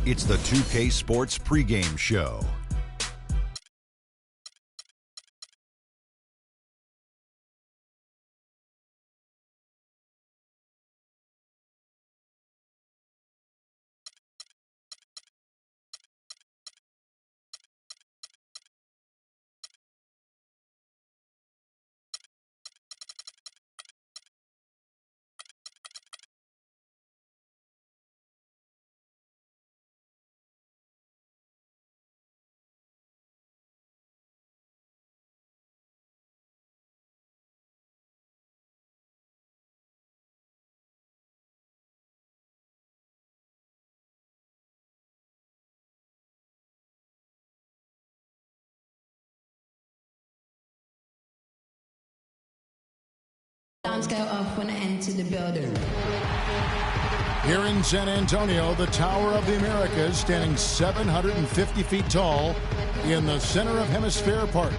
It's the 2K Sports pregame show. Alarms go off when I enter the building. Here in San Antonio, the Tower of the Americas, standing 750 feet tall in the center of Hemisphere Park.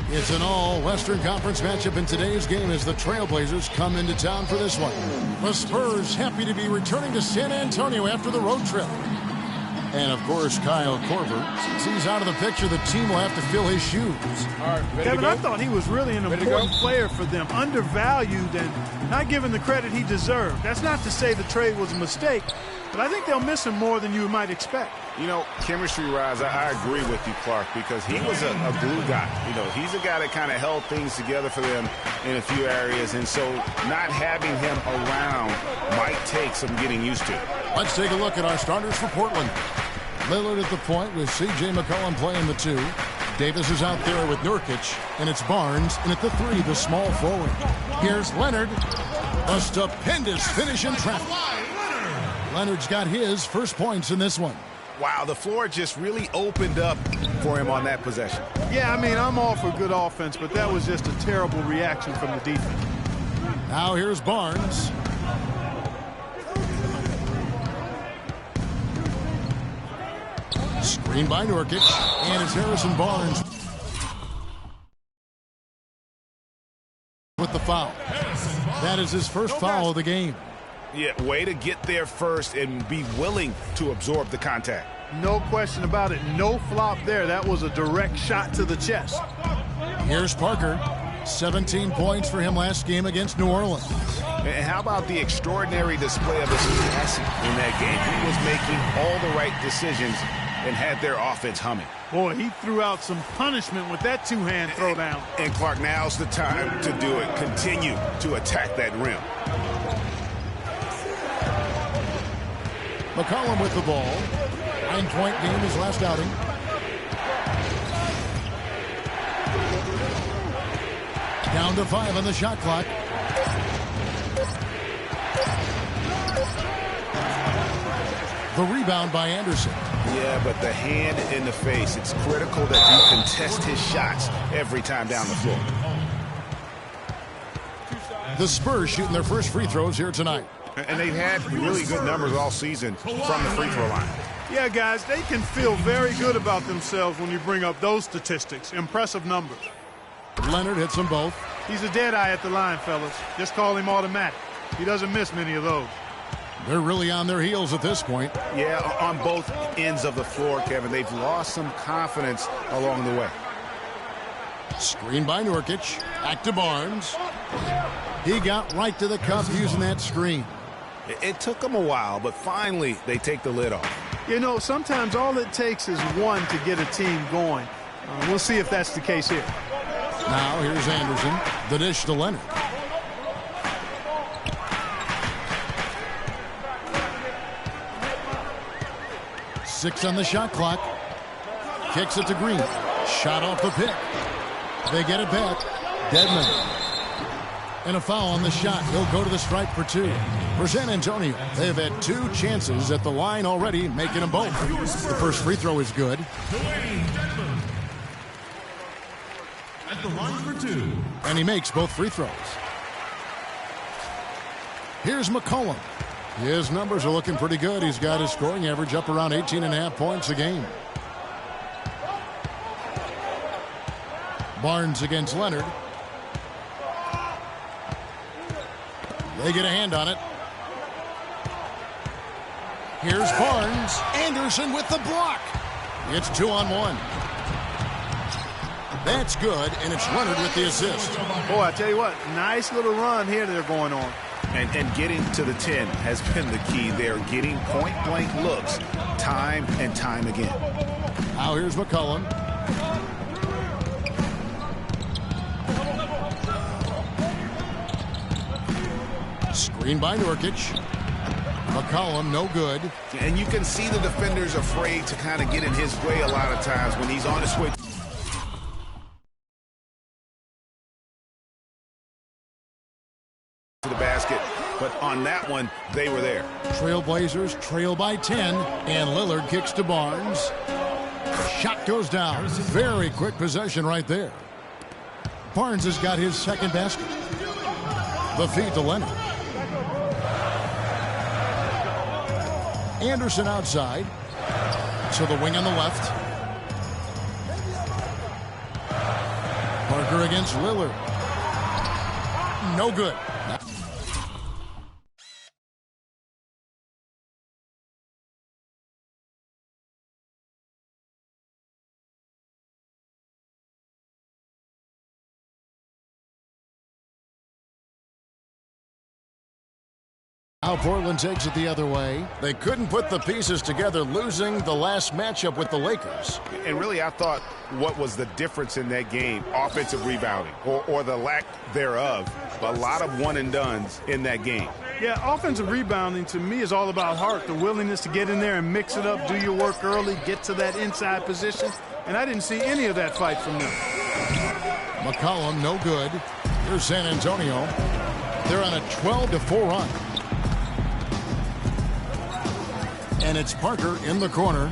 It's an all-Western Conference matchup in today's game as the Trailblazers come into town for this one. The Spurs happy to be returning to San Antonio after the road trip. And, of course, Kyle Korver. Since he's out of the picture, the team will have to fill his shoes. All right, Kevin, I thought he was really an important player for them, undervalued and not given the credit he deserved. That's not to say the trade was a mistake, but I think they'll miss him more than you might expect. You know, chemistry-wise, I agree with you, Clark, because he was a glue guy. You know, he's a guy that kind of held things together for them in a few areas, and so not having him around might take some getting used to. Let's take a look at our starters for Portland. Lillard at the point with C.J. McCollum playing the 2. Davis is out there with Nurkic, and it's Barnes, and at the 3, the small forward. Here's Leonard. A stupendous finish in traffic. Leonard's got his first points in this one. Wow, the floor just really opened up for him on that possession. Yeah, I mean, I'm all for good offense, but that was just a terrible reaction from the defense. Now here's Barnes. Screen by Nurkic, and it's Harrison Barnes with the foul. That is his first foul of the game. Yeah, way to get there first and be willing to absorb the contact. No question about it. No flop there. That was a direct shot to the chest. Here's Parker. 17 points for him last game against New Orleans. And how about the extraordinary display of his passing in that game? He was making all the right decisions and had their offense humming. Boy, he threw out some punishment with that two-hand throwdown. And Clark, now's the time to do it. Continue to attack that rim. McCollum with the ball. 9-point game his last outing. Down to 5 on the shot clock. The rebound by Anderson. Yeah, but the hand in the face. It's critical that you contest his shots every time down the floor. The Spurs shooting their first free throws here tonight. And they've had really good numbers all season from the free throw line. Yeah, guys, they can feel very good about themselves when you bring up those statistics. Impressive numbers. Leonard hits them both. He's a dead eye at the line, fellas. Just call him automatic. He doesn't miss many of those. They're really on their heels at this point. Yeah, on both ends of the floor, Kevin. They've lost some confidence along the way. Screen by Nurkic. Back to Barnes. He got right to the cup using that screen. It took them a while, but finally they take the lid off. You know, sometimes all it takes is one to get a team going. We'll see if that's the case here. Now here's Anderson. The dish to Leonard. Six on the shot clock. Kicks it to Green. Shot off the pick. They get it back. Dedmon. And a foul on the shot. He'll go to the stripe for 2. For San Antonio, they've had 2 chances at the line already, making them both. The first free throw is good. At the line for 2. And he makes both free throws. Here's McCollum. His numbers are looking pretty good. He's got his scoring average up around 18.5 points a game. Barnes against Leonard. They get a hand on it. Here's Barnes. Anderson with the block. It's 2-on-1. That's good, and it's Leonard with the assist. Boy, I tell you what, nice little run here they're going on. And getting to the 10 has been the key. They're getting point-blank looks time and time again. Now here's McCollum. Screen by Nurkic. McCollum, no good. And you can see the defenders afraid to kind of get in his way a lot of times when he's on his way to the basket. But on that one, they were there. Trailblazers trail by 10, and Lillard kicks to Barnes. Shot goes down. Very quick possession right there. Barnes has got his second basket. The feed to Leonard. Anderson outside. To the wing on the left. Parker against Lillard. No good. Now Portland takes it the other way. They couldn't put the pieces together, losing the last matchup with the Lakers. And really, I thought what was the difference in that game? Offensive rebounding, or the lack thereof. A lot of one-and-dones in that game. Yeah, offensive rebounding to me is all about heart, the willingness to get in there and mix it up, do your work early, get to that inside position. And I didn't see any of that fight from them. McCollum, no good. Here's San Antonio. They're on a 12-4 run. And it's Parker in the corner.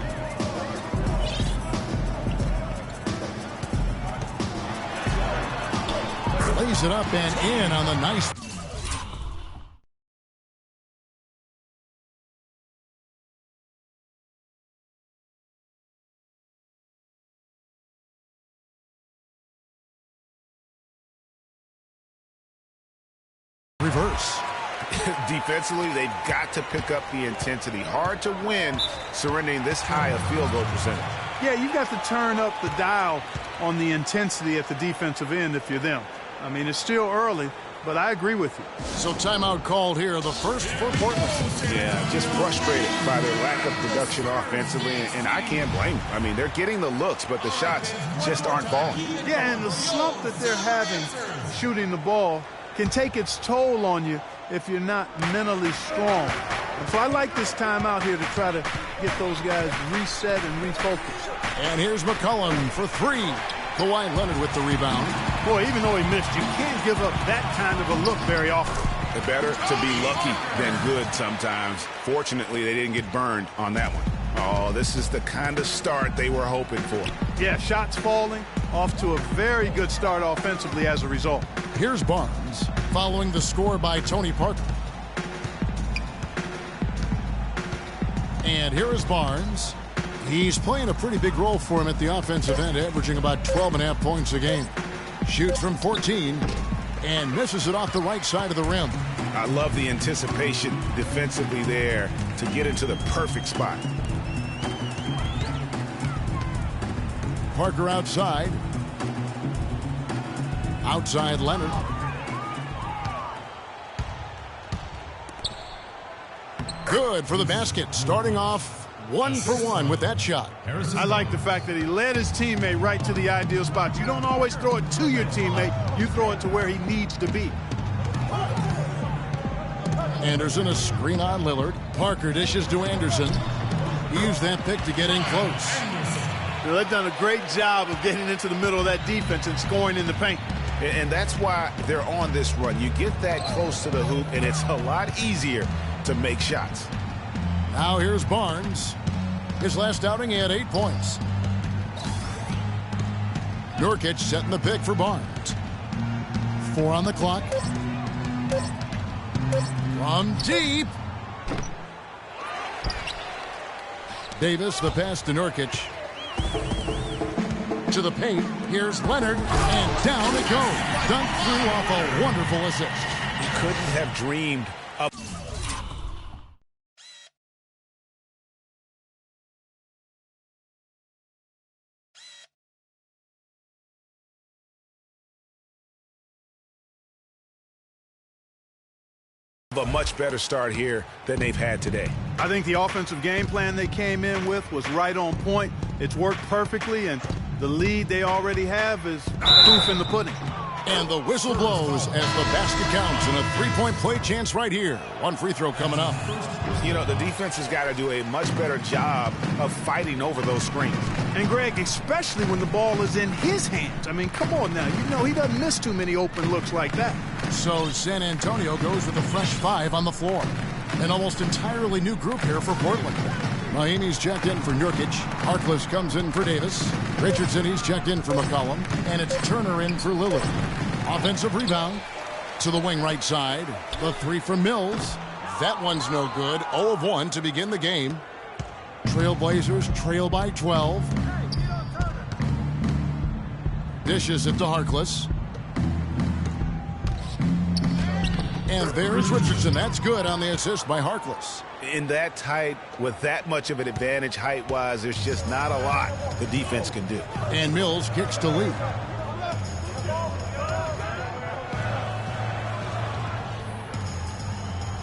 Lays it up and in on the nice. Reverse. Defensively, they've got to pick up the intensity. Hard to win surrendering this high a field goal percentage. Yeah, you've got to turn up the dial on the intensity at the defensive end if you're them. I mean, it's still early, but I agree with you. So timeout called here, the first for Portland. Yeah, just frustrated by their lack of production offensively, and I can't blame them. I mean, they're getting the looks, but the shots just aren't falling. Yeah, and the slump that they're having shooting the ball can take its toll on you if you're not mentally strong. And so I like this timeout here to try to get those guys reset and refocused. And here's McCollum for three. Kawhi Leonard with the rebound. Boy, even though he missed, you can't give up that kind of a look very often. It's better to be lucky than good sometimes. Fortunately, they didn't get burned on that one. Oh, this is the kind of start they were hoping for. Yeah, shots falling, off to a very good start offensively as a result. Here's Barnes, following the score by Tony Parker. And here is Barnes. He's playing a pretty big role for him at the offensive end, averaging about 12.5 points a game. Shoots from 14 and misses it off the right side of the rim. I love the anticipation defensively there to get into the perfect spot. Parker outside. Outside Leonard. Good for the basket. Starting off 1 for 1 with that shot. I like the fact that he led his teammate right to the ideal spot. You don't always throw it to your teammate. You throw it to where he needs to be. Anderson, a screen on Lillard. Parker dishes to Anderson. He used that pick to get in close. Well, they've done a great job of getting into the middle of that defense and scoring in the paint. And that's why they're on this run. You get that close to the hoop, and it's a lot easier to make shots. Now here's Barnes. His last outing, he had 8 points. Nurkic setting the pick for Barnes. 4 on the clock. From deep. Davis, the pass to Nurkic. To the paint. Here's Leonard, and down it goes. Dunked through off a wonderful assist. He couldn't have dreamed A much better start here than they've had today. I think the offensive game plan they came in with was right on point. It's worked perfectly, and the lead they already have is proof in the pudding. And the whistle blows as the basket counts, and a three-point play chance right here. One free throw coming up. You know, the defense has got to do a much better job of fighting over those screens. And, Greg, especially when the ball is in his hands. I mean, come on now. You know he doesn't miss too many open looks like that. So San Antonio goes with a fresh 5 on the floor. An almost entirely new group here for Portland. Mahimi's checked in for Nurkic. Harkless comes in for Davis. Richardson, he's checked in for McCollum. And it's Turner in for Lillard. Offensive rebound to the wing right side. The 3 from Mills. That one's no good. 0 of 1 to begin the game. Trailblazers trail by 12. Dishes it to Harkless. And there's Richardson. That's good on the assist by Harkless. In that tight, with that much of an advantage height-wise, there's just not a lot the defense can do. And Mills kicks to lead.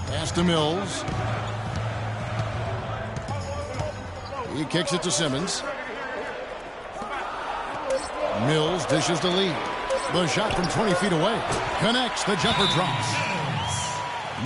Pass to Mills. He kicks it to Simmons. Mills dishes to lead. The shot from 20 feet away. Connects. The jumper drops.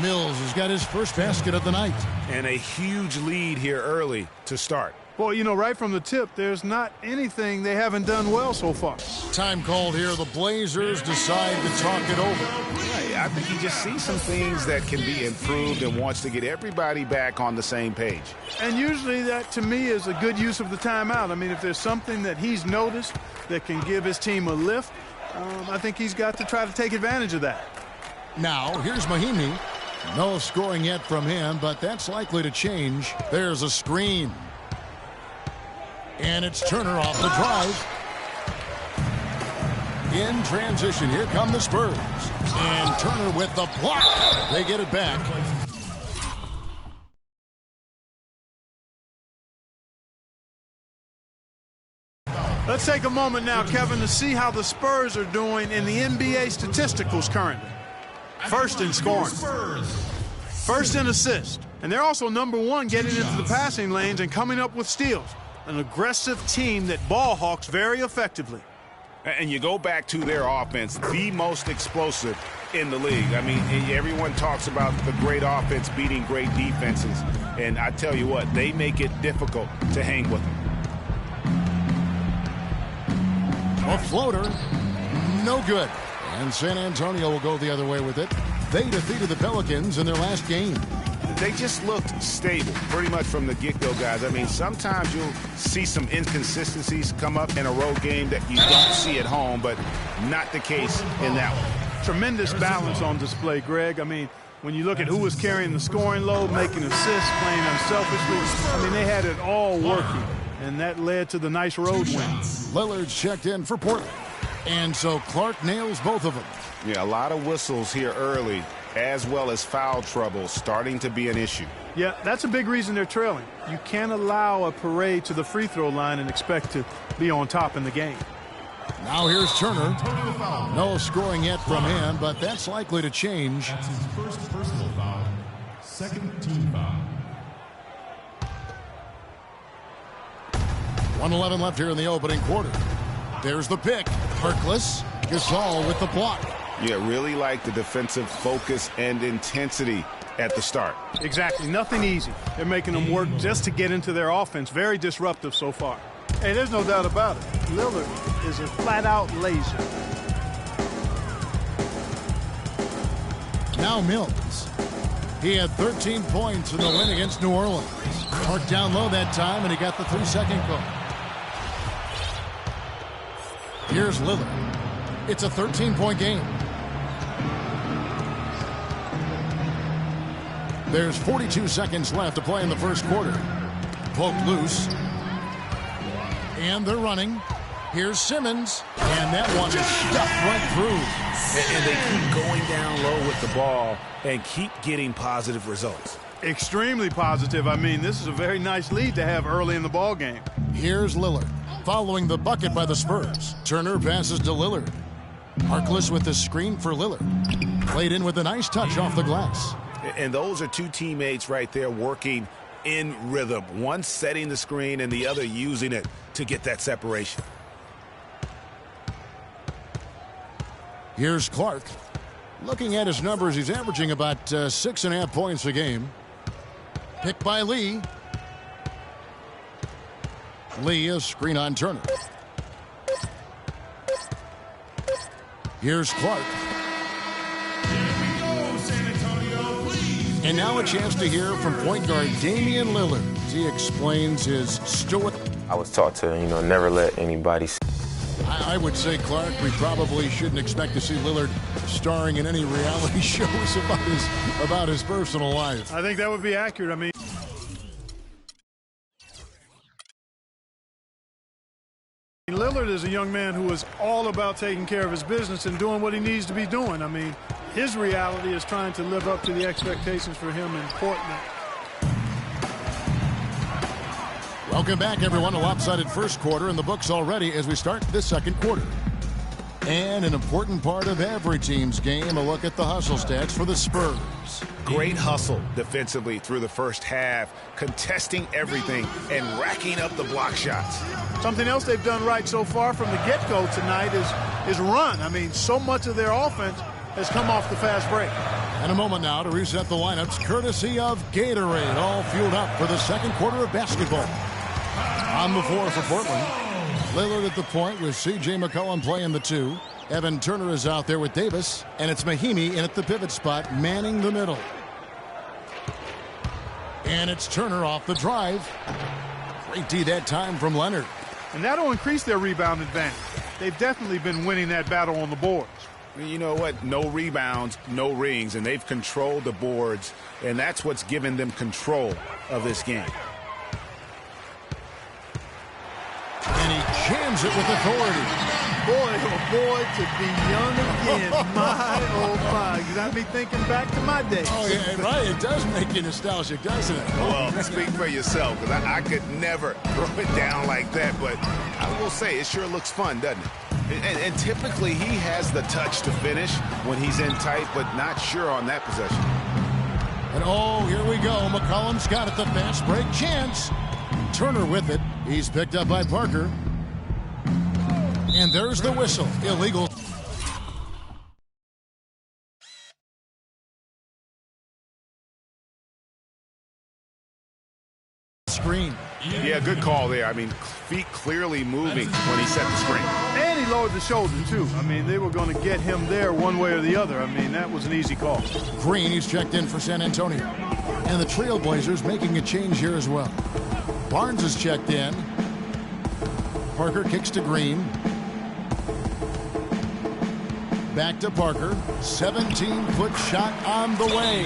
Mills has got his first basket of the night. And a huge lead here early to start. Boy, you know, right from the tip, there's not anything they haven't done well so far. Time called here. The Blazers decide to talk it over. Right, I think he just sees some things that can be improved and wants to get everybody back on the same page. And usually that, to me, is a good use of the timeout. I mean, if there's something that he's noticed that can give his team a lift, I think he's got to try to take advantage of that. Now, here's Mahimi. No scoring yet from him, but that's likely to change. There's a screen. And it's Turner off the drive. In transition, here come the Spurs. And Turner with the block. They get it back. Let's take a moment now, Kevin, to see how the Spurs are doing in the NBA statisticals currently. First in scoring. First in assists. And they're also #1 getting into the passing lanes and coming up with steals. An aggressive team that ball hawks very effectively. And you go back to their offense, the most explosive in the league. I mean, everyone talks about the great offense beating great defenses. And I tell you what, they make it difficult to hang with them. A floater. No good. And San Antonio will go the other way with it. They defeated the Pelicans in their last game. They just looked stable pretty much from the get-go, guys. I mean, sometimes you'll see some inconsistencies come up in a road game that you don't see at home, but not the case in that one. Tremendous balance on display, Greg. I mean, when you look at who was carrying the scoring load, making assists, playing unselfishly, I mean, they had it all working, and that led to the nice road win. Lillard's checked in for Portland. And so Clark nails both of them. Yeah, a lot of whistles here early, as well as foul trouble starting to be an issue. Yeah, that's a big reason they're trailing. You can't allow a parade to the free throw line and expect to be on top in the game. Now here's Turner. No scoring yet from him, but that's likely to change. That's his first personal foul. Second team foul. 1:11 left here in the opening quarter. There's the pick. Harkless. Gasol with the block. Yeah, really like the defensive focus and intensity at the start. Exactly. Nothing easy. They're making them work just to get into their offense. Very disruptive so far. Hey, there's no doubt about it. Lillard is a flat-out laser. Now Mills. He had 13 points in the win against New Orleans. Marked down low that time, and he got the 3-second call. Here's Lillard. It's a 13-point game. There's 42 seconds left to play in the first quarter. Poked loose. And they're running. Here's Simmons. And that one is stuffed right through. And they keep going down low with the ball and keep getting positive results. Extremely positive. I mean, this is a very nice lead to have early in the ball game. Here's Lillard. Following the bucket by the Spurs. Turner passes to Lillard. Harkless with the screen for Lillard. Played in with a nice touch off the glass. And those are two teammates right there working in rhythm. One setting the screen and the other using it to get that separation. Here's Clark. Looking at his numbers, he's averaging about 6.5 points a game. Picked by Lee. Lee, a screen on Turner. Here's Clark. And now a chance to hear from point guard Damian Lillard as he explains his story. I was taught to, never let anybody. I would say, Clark, we probably shouldn't expect to see Lillard starring in any reality shows about his personal life. I think that would be accurate. I mean, Lillard is a young man who is all about taking care of his business and doing what he needs to be doing. I mean, his reality is trying to live up to the expectations for him in Portland. Welcome back, everyone. A lopsided first quarter in the books already as we start this second quarter. And an important part of every team's game, a look at the hustle stats for the Spurs. Great hustle defensively through the first half, contesting everything and racking up the block shots. Something else they've done right so far from the get-go tonight is run. I mean, so much of their offense has come off the fast break. And a moment now to reset the lineups, courtesy of Gatorade, all fueled up for the second quarter of basketball. On the floor for Portland, Lillard at the point with C.J. McCollum playing the 2. Evan Turner is out there with Davis, and it's Mahimi in at the pivot spot, manning the middle. And it's Turner off the drive. Great D that time from Leonard. And that'll increase their rebound advantage. They've definitely been winning that battle on the boards. You know what? No rebounds, no rings, and they've controlled the boards, and that's what's given them control of this game. And he jams it with authority. Boy, oh boy, to be young again. My, oh my. You got me thinking back to my days. Oh, yeah, right. It does make you nostalgic, doesn't it? Well, speak for yourself, because I could never throw it down like that, but I will say it sure looks fun, doesn't it? And typically he has the touch to finish when he's in tight, but not sure on that possession. And oh, here we go. McCollum's got it, the fast break chance. Turner with it. He's picked up by Parker. And there's the whistle. Illegal. Screen. Yeah, good call there. I mean, feet clearly moving when he set the screen. And he lowered the shoulder, too. I mean, they were going to get him there one way or the other. I mean, that was an easy call. Green, he's checked in for San Antonio. And the Trailblazers making a change here as well. Barnes is checked in. Parker kicks to Green. Back to Parker. 17-foot shot on the way.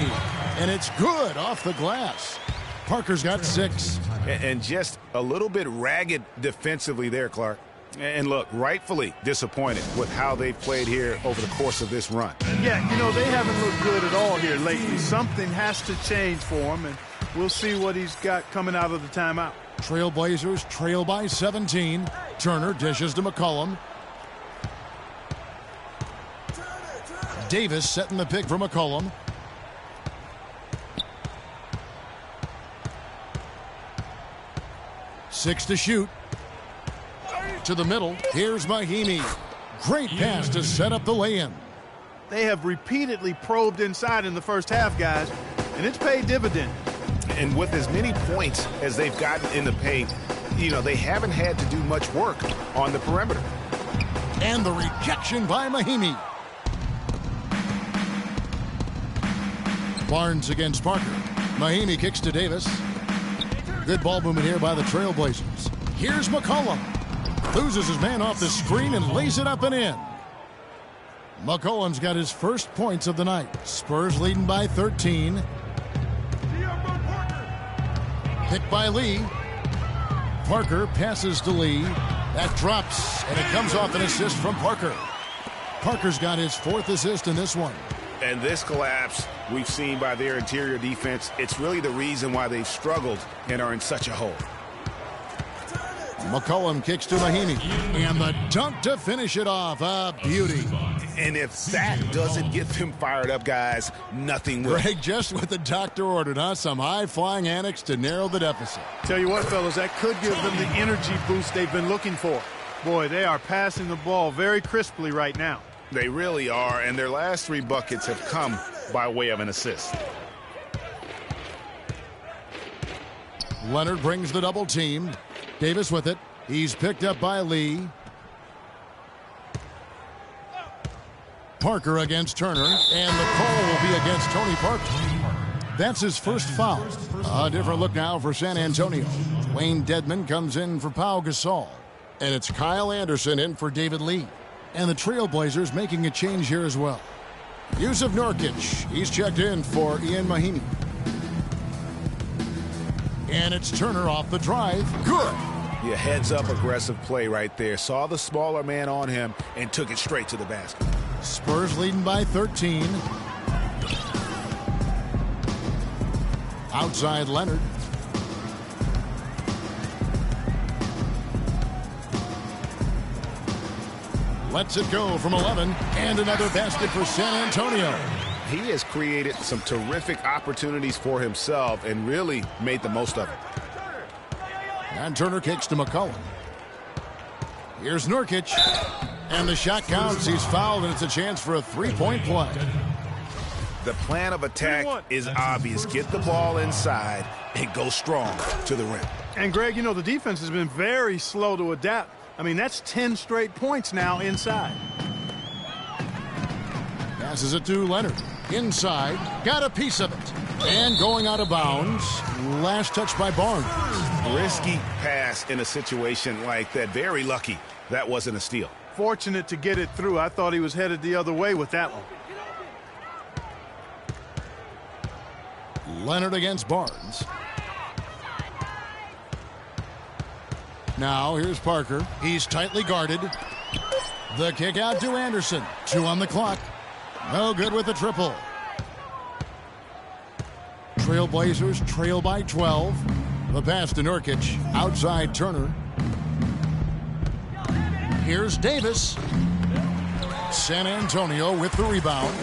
And it's good off the glass. Parker's got 6. And just a little bit ragged defensively there, Clark. And look, rightfully disappointed with how they've played here over the course of this run. Yeah, they haven't looked good at all here lately. Something has to change for him, and we'll see what he's got coming out of the timeout. Trailblazers trail by 17. Turner dishes to McCollum. Davis setting the pick for McCollum. Six to shoot. To the middle. Here's Mahimi. Great pass to set up the lay-in. They have repeatedly probed inside in the first half, guys, and it's paid dividends. And with as many points as they've gotten in the paint, they haven't had to do much work on the perimeter. And the rejection by Mahimi. Barnes against Parker. Mahimi kicks to Davis. Good ball movement here by the Trailblazers. Here's McCollum. Loses his man off the screen and lays it up and in. McCollum's got his first points of the night. Spurs leading by 13. Picked by Lee. Parker passes to Lee. That drops, and it comes off an assist from Parker. Parker's got his 4th assist in this one. And this collapse we've seen by their interior defense, it's really the reason why they've struggled and are in such a hole. McCollum kicks to Mahimi. And the dunk to finish it off. A beauty. And if that doesn't get them fired up, guys, nothing will. Greg, just what the doctor ordered, huh? Some high-flying antics to narrow the deficit. Tell you what, fellas, that could give them the energy boost they've been looking for. Boy, they are passing the ball very crisply right now. They really are, and their last 3 buckets have come by way of an assist. Leonard brings the double team. Davis with it. He's picked up by Lee. Parker against Turner, and the call will be against Tony Parker. That's his first foul. A different look now for San Antonio. Wayne Dedman comes in for Pau Gasol. And it's Kyle Anderson in for David Lee. And the Trailblazers making a change here as well. Yusuf Nurkic, he's checked in for Ian Mahinmi. And it's Turner off the drive. Good. Yeah, heads-up aggressive play right there. Saw the smaller man on him and took it straight to the basket. Spurs leading by 13. Outside Leonard. Lets it go from 11. And another basket for San Antonio. He has created some terrific opportunities for himself and really made the most of it. And Turner kicks to McCollum. Here's Nurkic. And the shot counts. He's fouled, and it's a chance for a three-point play. The plan of attack is obvious. Get the ball inside and go strong to the rim. And, Greg, you know, the defense has been very slow to adapt. I mean, that's 10 straight points now inside. Passes it to Leonard. Inside. Got a piece of it. And going out of bounds. Last touch by Barnes. Risky pass in a situation like that. Very lucky that wasn't a steal. Fortunate to get it through. I thought he was headed the other way with that one. Leonard against Barnes. Now here's Parker. He's tightly guarded. The kick out to Anderson. 2 on the clock. No good with the triple. Trailblazers trail by 12. The pass to Nurkic. Outside Turner. Here's Davis. San Antonio with the rebound.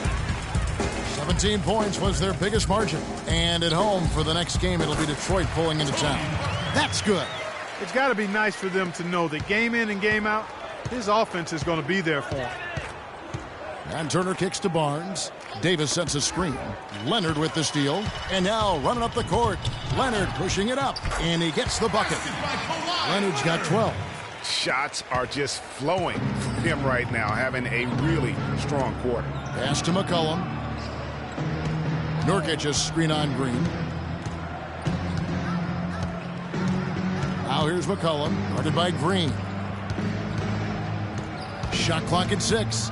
17 points was their biggest margin. And at home for the next game, it'll be Detroit pulling into town. That's good. It's got to be nice for them to know that game in and game out, his offense is going to be there for him. And Turner kicks to Barnes. Davis sets a screen. Leonard with the steal. And now running up the court. Leonard pushing it up. And he gets the bucket. Leonard's got 12. Shots are just flowing from him right now, having a really strong quarter. Pass to McCollum. Nurkic a screen on Green. Now here's McCollum, guarded by Green. Shot clock at 6.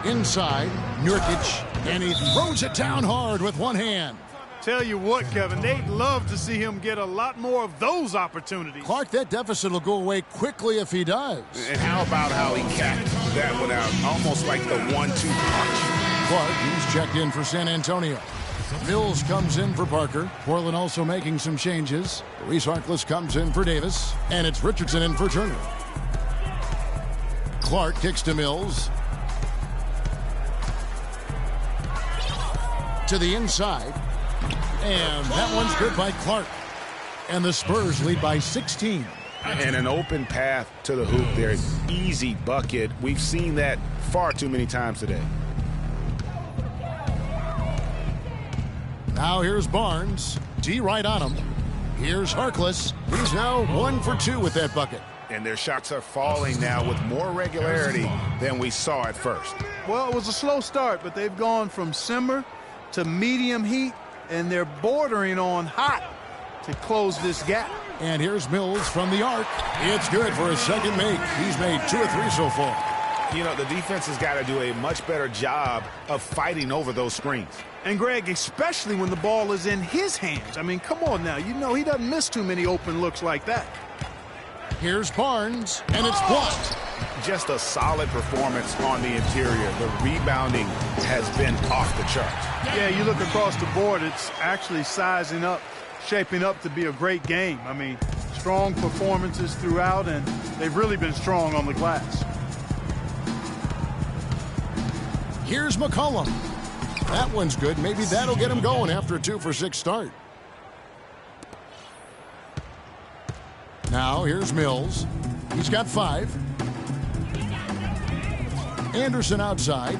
Inside, Nurkic, and he throws it down hard with one hand. Tell you what, Kevin, they'd love to see him get a lot more of those opportunities. Clark, that deficit will go away quickly if he does. And how about how he capped that one out, almost like the 1-2 punch. Clark, he's checked in for San Antonio. Mills comes in for Parker. Portland also making some changes. Reese Harkless comes in for Davis. And it's Richardson in for Turner. Clark kicks to Mills. To the inside. And that one's good by Clark. And the Spurs lead by 16. And an open path to the hoop there. Easy bucket. We've seen that far too many times today. Now here's Barnes. D right on him. Here's Harkless. He's now 1 for 2 with that bucket. And their shots are falling now with more regularity than we saw at first. Well, it was a slow start, but they've gone from simmer to medium heat, and they're bordering on hot to close this gap. And here's Mills from the arc. It's good for a second make. He's made 2 or 3 so far. You know, the defense has got to do a much better job of fighting over those screens. And, Greg, especially when the ball is in his hands. I mean, come on now. You know he doesn't miss too many open looks like that. Here's Barnes, and it's blocked. Just a solid performance on the interior. The rebounding has been off the charts. Yeah, you look across the board, it's actually sizing up, shaping up to be a great game. I mean, strong performances throughout, and they've really been strong on the glass. Here's McCollum. That one's good. Maybe that'll get him going after a 2-for-6 start. Now here's Mills. He's got 5. Anderson outside.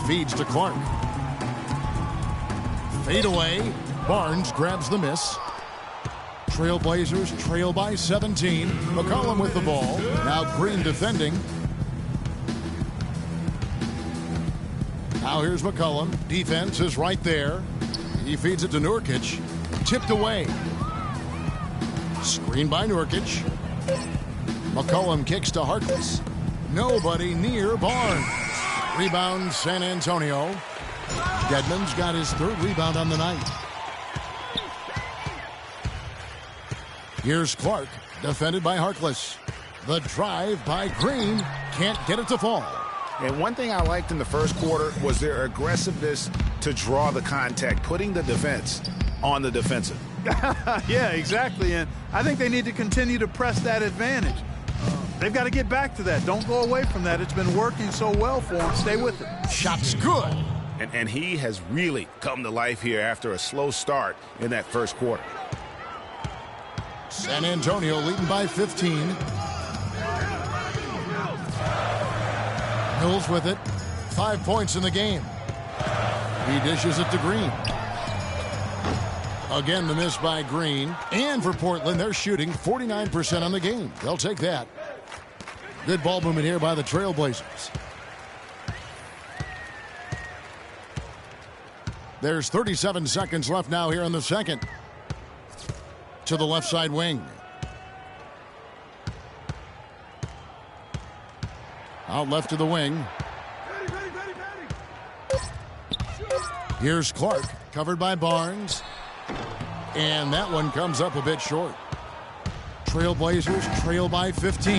Feeds to Clark. Fade away. Barnes grabs the miss. Trailblazers trail by 17. McCollum with the ball. Now Green defending. Now here's McCollum. Defense is right there. He feeds it to Nurkic. Tipped away. Screen by Nurkic. McCollum kicks to Harkless. Nobody near Barnes. Rebound San Antonio. Dedmon's got his 3rd rebound on the night. Here's Clark, defended by Harkless. The drive by Green. Can't get it to fall. And one thing I liked in the first quarter was their aggressiveness to draw the contact, putting the defense on the defensive. Yeah, exactly. And I think they need to continue to press that advantage. They've got to get back to that. Don't go away from that. It's been working so well for them. Stay with it. Shot's good. And he has really come to life here after a slow start in that first quarter. San Antonio leading by 15. Mills with it. 5 points in the game. He dishes it to Green. Again, the miss by Green. And for Portland, they're shooting 49% on the game. They'll take that. Good ball movement here by the Trailblazers. There's 37 seconds left now here in the second. To the left side wing. Out left to the wing. Here's Clark, covered by Barnes. And that one comes up a bit short. Trailblazers trail by 15.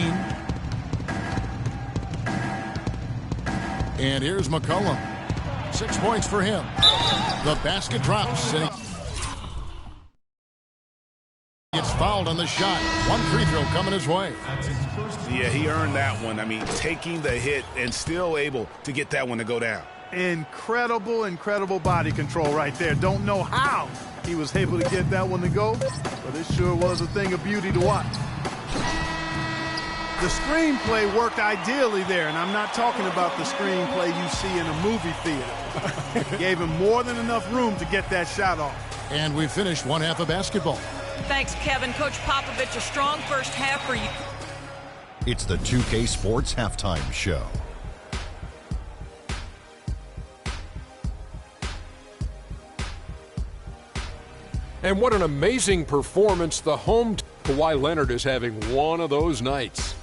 And here's McCollum. 6 points for him. The basket drops. And he gets fouled on the shot. 1 free throw coming his way. Yeah, he earned that one. I mean, taking the hit and still able to get that one to go down. Incredible, incredible body control right there. Don't know how he was able to get that one to go, but it sure was a thing of beauty to watch. The screenplay worked ideally there, and I'm not talking about the screenplay you see in a movie theater. Gave him more than enough room to get that shot off. And we finished one half of basketball. Thanks, Kevin. Coach Popovich, a strong first half for you. It's the 2K Sports Halftime Show. And what an amazing performance the home Kawhi Leonard is having one of those nights.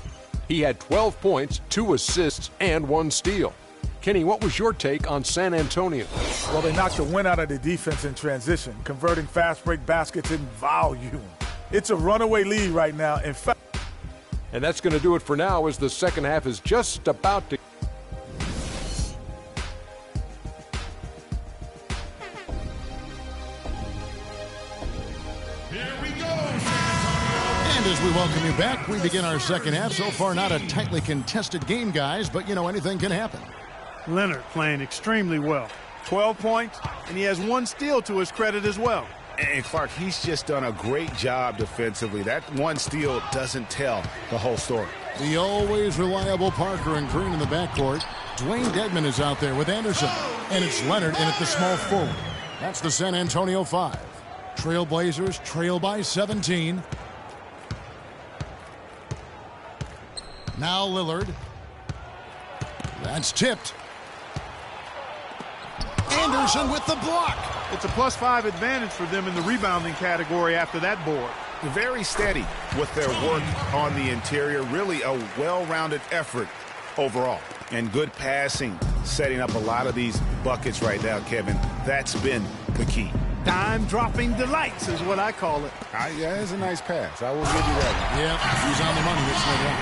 He had 12 points, 2 assists, and 1 steal. Kenny, what was your take on San Antonio? Well, they knocked the wind out of the defense in transition, converting fast break baskets in volume. It's a runaway lead right now. In fact, and that's going to do it for now as the second half is just about to. And as we welcome you back, we begin our second half. So far, not a tightly contested game, guys, but, you know, anything can happen. Leonard playing extremely well. 12 points, and he has 1 steal to his credit as well. And Clark, he's just done a great job defensively. That 1 steal doesn't tell the whole story. The always reliable Parker and Green in the backcourt. Dwayne Dedmon is out there with Anderson. And it's Leonard in at the small forward. That's the San Antonio 5. Trailblazers trail by 17. Now Lillard. That's tipped. Anderson with the block. It's a +5 advantage for them in the rebounding category after that board. Very steady with their work on the interior. Really a well-rounded effort overall. And good passing, setting up a lot of these buckets right now, Kevin. That's been the key. Dime-dropping delights is what I call it. Yeah, that's a nice pass. I will give you that one. Yeah, he's on the money. It's no doubt.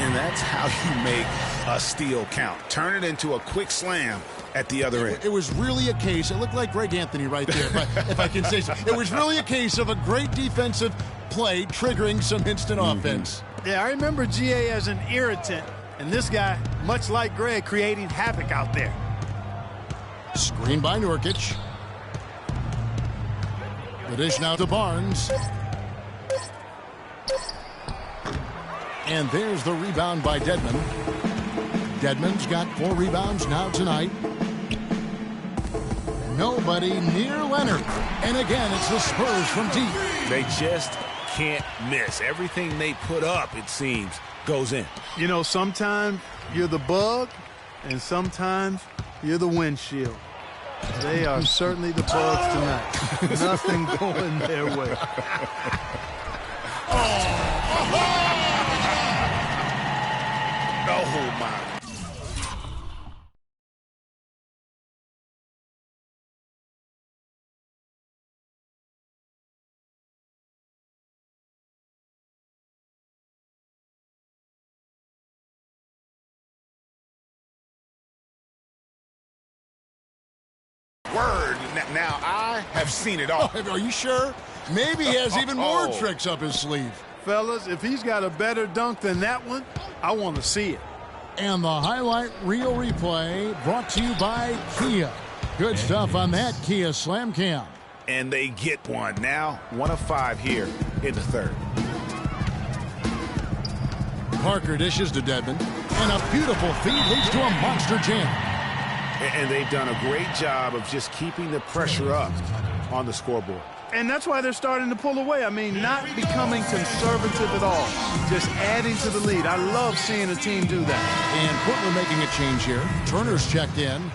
And that's how you make a steal count. Turn it into a quick slam at the other end. It was really a case, it looked like Greg Anthony right there, but if I can say so. It was really a case of a great defensive play triggering some instant offense. Yeah, I remember GA as an irritant, and this guy, much like Greg, creating havoc out there. Screen by Nurkic. The dish now to Barnes. And there's the rebound by Dedmon. Dedmon's got 4 rebounds now tonight. Nobody near Leonard. And again, it's the Spurs from deep. They just can't miss. Everything they put up, it seems, goes in. You know, sometimes you're the bug, and sometimes you're the windshield. They are certainly the bugs tonight. Nothing going their way. Oh, my. Word. Now, I have seen it all. Are you sure? Maybe he has even more tricks up his sleeve. Fellas, if he's got a better dunk than that one, I want to see it. And the highlight reel replay brought to you by Kia. Good stuff on that Kia Slam Cam. And they get one. Now, 1 of 5 here in the third. Parker dishes to Dedmon. And a beautiful feed leads to a monster jam. And they've done a great job of just keeping the pressure up on the scoreboard. And that's why they're starting to pull away. I mean, not becoming conservative at all. Just adding to the lead. I love seeing a team do that. And Portland making a change here. Turner's checked in.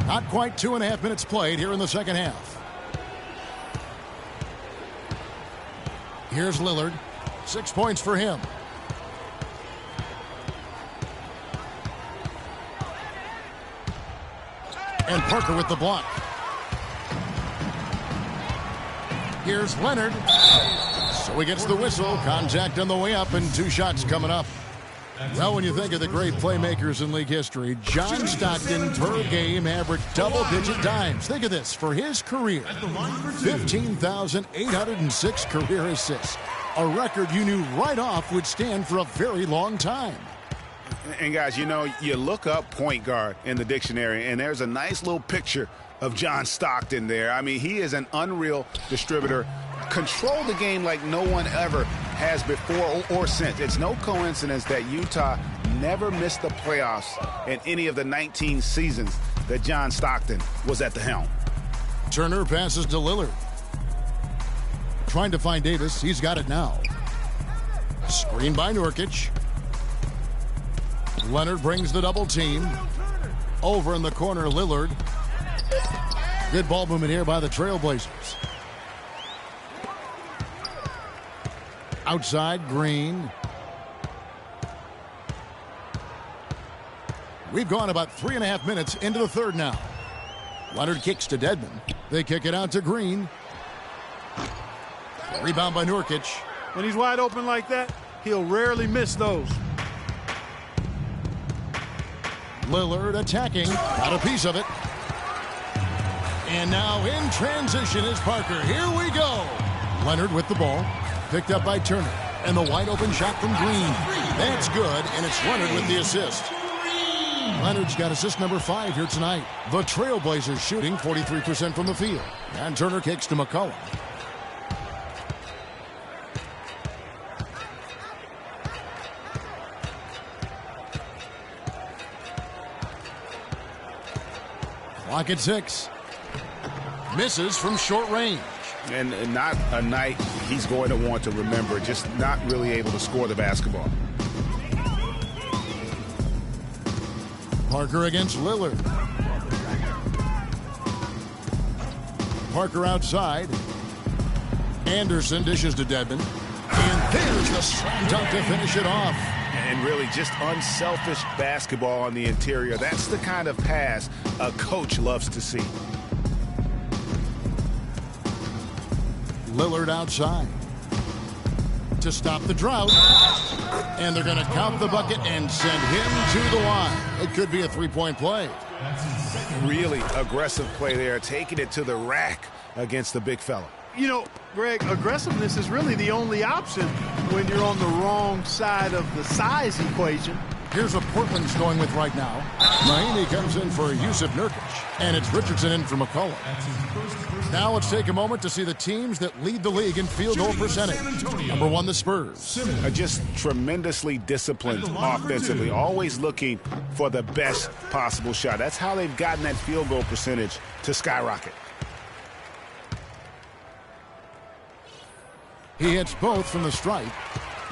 Not quite 2.5 minutes played here in the second half. Here's Lillard. 6 points for him. And Parker with the block. Here's Leonard. So he gets the whistle. Contact on the way up and 2 shots coming up. Well, when you think of the great playmakers in league history, John Stockton per game averaged double-digit dimes. Think of this. For his career, 15,806 career assists. A record you knew right off would stand for a very long time. And, guys, you know, you look up point guard in the dictionary, and there's a nice little picture of John Stockton there. I mean, he is an unreal distributor. Control the game like no one ever has before or since. It's no coincidence that Utah never missed the playoffs in any of the 19 seasons that John Stockton was at the helm. Turner passes to Lillard. Trying to find Davis. He's got it now. Screen by Nurkic. Leonard brings the double team. Over in the corner, Lillard. Good ball movement here by the Trailblazers. Outside, Green. We've gone about 3.5 minutes into the third now. Leonard kicks to Dedmon. They kick it out to Green. Rebound by Nurkic. When he's wide open like that, he'll rarely miss those. Lillard attacking. Got a piece of it. And now in transition is Parker. Here we go. Leonard with the ball. Picked up by Turner. And the wide open shot from Green. That's good, and it's Leonard with the assist. Leonard's got assist number 5 here tonight. The Trailblazers shooting 43% from the field. And Turner kicks to McCollum. Clock at 6. Misses from short range. And not a night he's going to want to remember, just not really able to score the basketball. Parker against Lillard. Parker outside. Anderson dishes to Dedmon. And there's the slam dunk to finish it off. And really just unselfish basketball on the interior. That's the kind of pass a coach loves to see. Lillard outside to stop the drought. And they're going to count the bucket and send him to the line. It could be a 3-point play. Really aggressive play there, taking it to the rack against the big fella. You know, Greg, aggressiveness is really the only option when you're on the wrong side of the size equation. Here's what Portland's going with right now. Mahinmi comes in for Yusuf Nurkic, and it's Richardson in for McCollum. Now let's take a moment to see the teams that lead the league in field goal percentage. Number 1, the Spurs. Are just tremendously disciplined offensively, always looking for the best possible shot. That's how they've gotten that field goal percentage to skyrocket. He hits both from the stripe.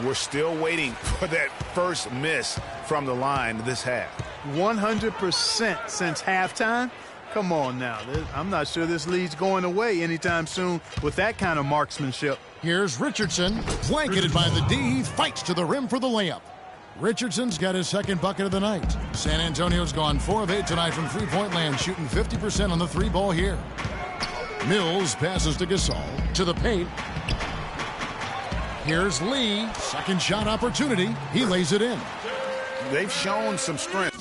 We're still waiting for that first miss from the line this half. 100% since halftime. Come on now. I'm not sure this lead's going away anytime soon with that kind of marksmanship. Here's Richardson, blanketed by the D. He fights to the rim for the layup. Richardson's got his second bucket of the night. San Antonio's gone 4 of 8 tonight from three-point land, shooting 50% on the three ball here. Mills passes to Gasol, to the paint. Here's Lee, second shot opportunity. He lays it in. They've shown some strength.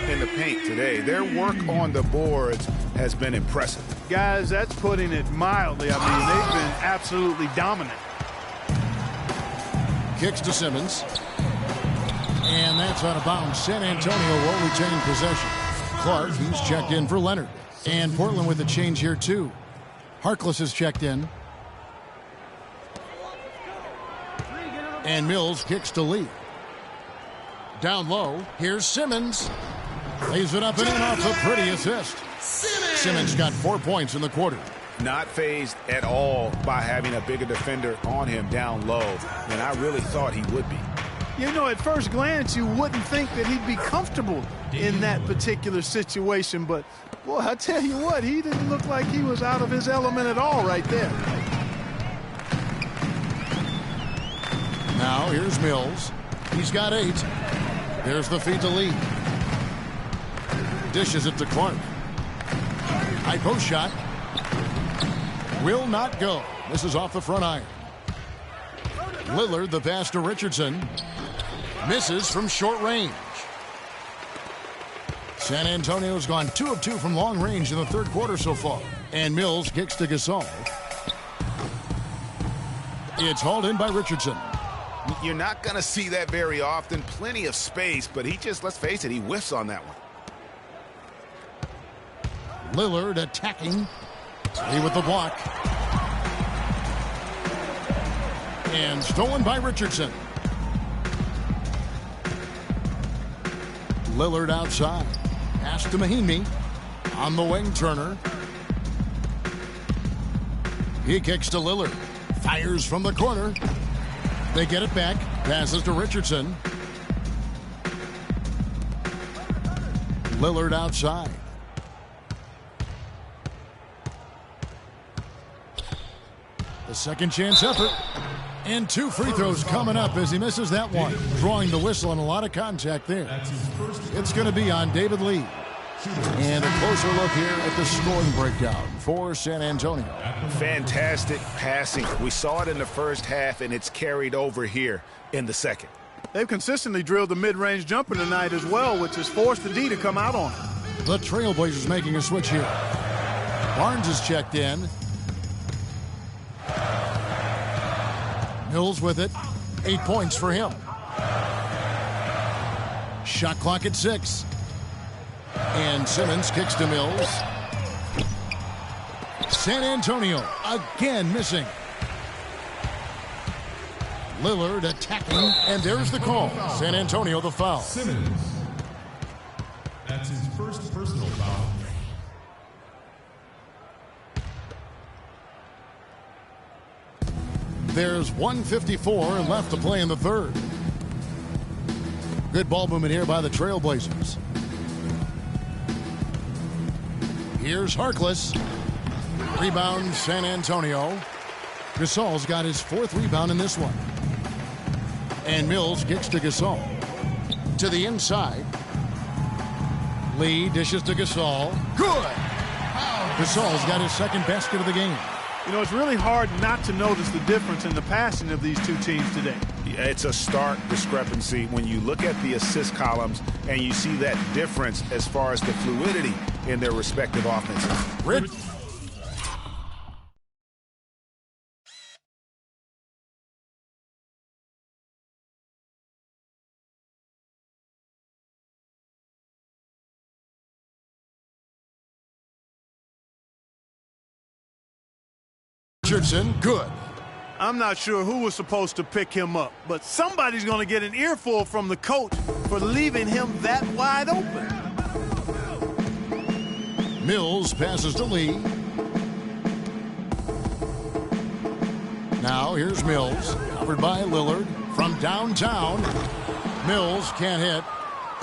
In the paint today, their work on the boards has been impressive. Guys, that's putting it mildly. I mean, they've been absolutely dominant. Kicks to Simmons. And that's out of bounds. San Antonio will retain possession. Clark, he's checked in for Leonard. And Portland with a change here, too. Harkless is checked in. And Mills kicks to Lee. Down low, here's Simmons. Lays it up and in off a pretty assist. Simmons got 4 points in the quarter. Not fazed at all by having a bigger defender on him down low, and I really thought he would be. You know, at first glance, you wouldn't think that he'd be comfortable in that particular situation, but, boy, I tell you what, he didn't look like he was out of his element at all right there. Now, here's Mills. He's got 8. There's the feed to Lee. Dishes it to Clark. High post shot. Will not go. This is off the front iron. Lillard, the pass to Richardson. Misses from short range. San Antonio's gone 2 of 2 from long range in the third quarter so far. And Mills kicks to Gasol. It's hauled in by Richardson. You're not going to see that very often. Plenty of space, but he just, let's face it, he whiffs on that one. Lillard attacking. Lee with the block. And stolen by Richardson. Lillard outside. Pass to Mahinmi. On the wing, Turner. He kicks to Lillard. Fires from the corner. They get it back. Passes to Richardson. Lillard outside. The second chance effort. And 2 free throws coming up as he misses that one. Drawing the whistle and a lot of contact there. It's going to be on David Lee. And a closer look here at the scoring breakdown for San Antonio. Fantastic passing. We saw it in the first half, and it's carried over here in the second. They've consistently drilled the mid-range jumper tonight as well, which has forced the D to come out on it. The Trailblazers making a switch here. Barnes is checked in. Mills with it. 8 points for him. Shot clock at 6. And Simmons kicks to Mills. San Antonio again missing. Lillard attacking, and there's the call. San Antonio the foul. Simmons. That's his first personal foul. There's 1:54 left to play in the third. Good ball movement here by the Trailblazers. Here's Harkless. Rebound San Antonio. Gasol's got his 4th rebound in this one. And Mills kicks to Gasol. To the inside. Lee dishes to Gasol. Good! Gasol's got his 2nd basket of the game. You know, it's really hard not to notice the difference in the passing of these two teams today. Yeah, it's a stark discrepancy when you look at the assist columns and you see that difference as far as the fluidity in their respective offenses. Richardson, good. I'm not sure who was supposed to pick him up, but somebody's going to get an earful from the coach for leaving him that wide open. Mills passes to Lee. Now here's Mills, covered by Lillard from downtown. Mills can't hit.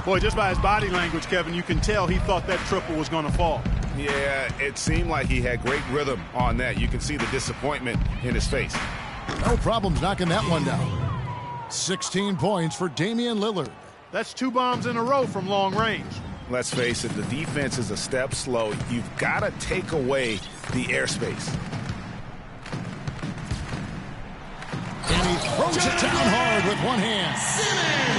Boy, just by his body language, Kevin, you can tell he thought that triple was going to fall. Yeah, it seemed like he had great rhythm on that. You can see the disappointment in his face. No problems knocking that one down. 16 points for Damian Lillard. That's 2 bombs in a row from long range. Let's face it, the defense is a step slow. You've got to take away the airspace. And he throws it down hard with one hand.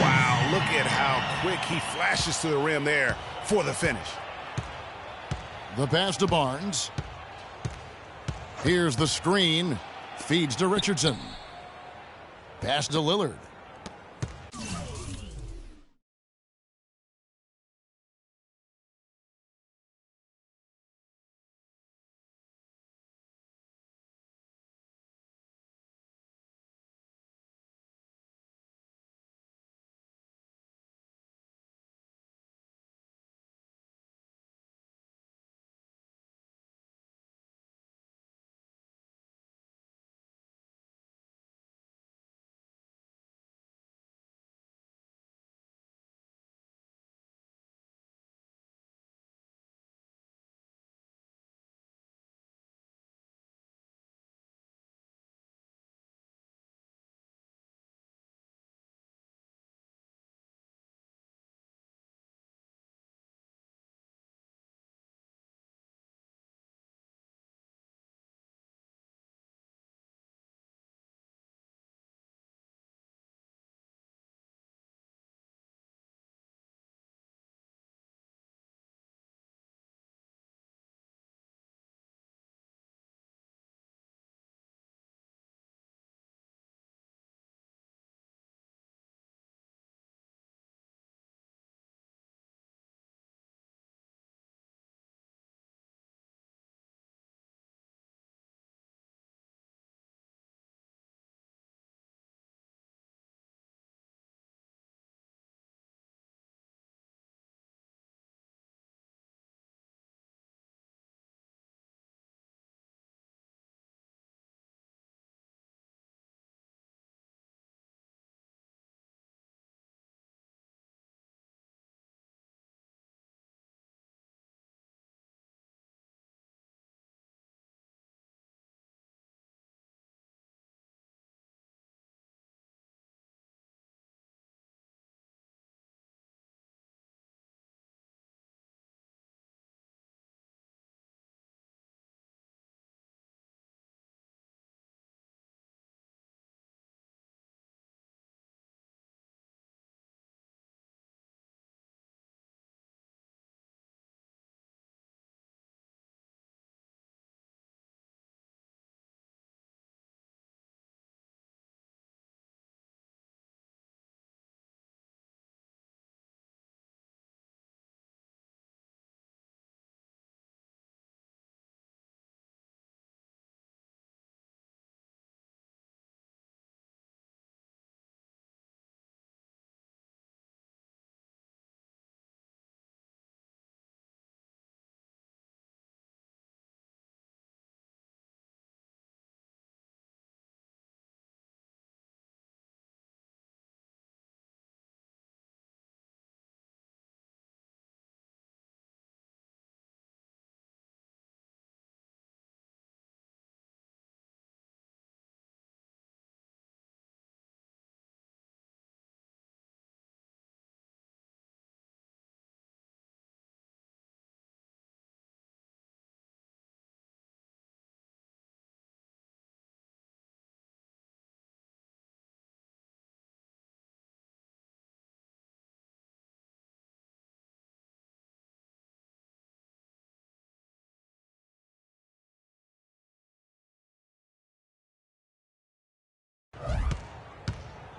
Wow, look at how quick he flashes to the rim there for the finish. The pass to Barnes. Here's the screen. Feeds to Richardson. Pass to Lillard.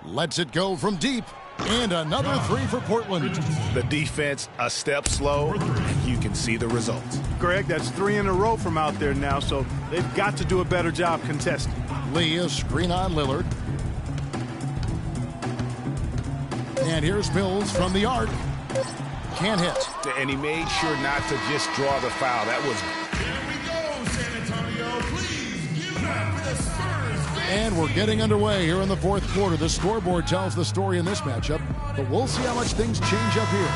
Lets it go from deep. And another three for Portland. The defense a step slow. You can see the results. Greg, that's 3 in a row from out there now, so they've got to do a better job contesting. Lee, a screen on Lillard. And here's Mills from the arc. Can't hit. And he made sure not to just draw the foul. That was... Here we go, San Antonio. Please give it up for the Spurs. And we're getting underway here in the fourth quarter. The scoreboard tells the story in this matchup, but we'll see how much things change up here.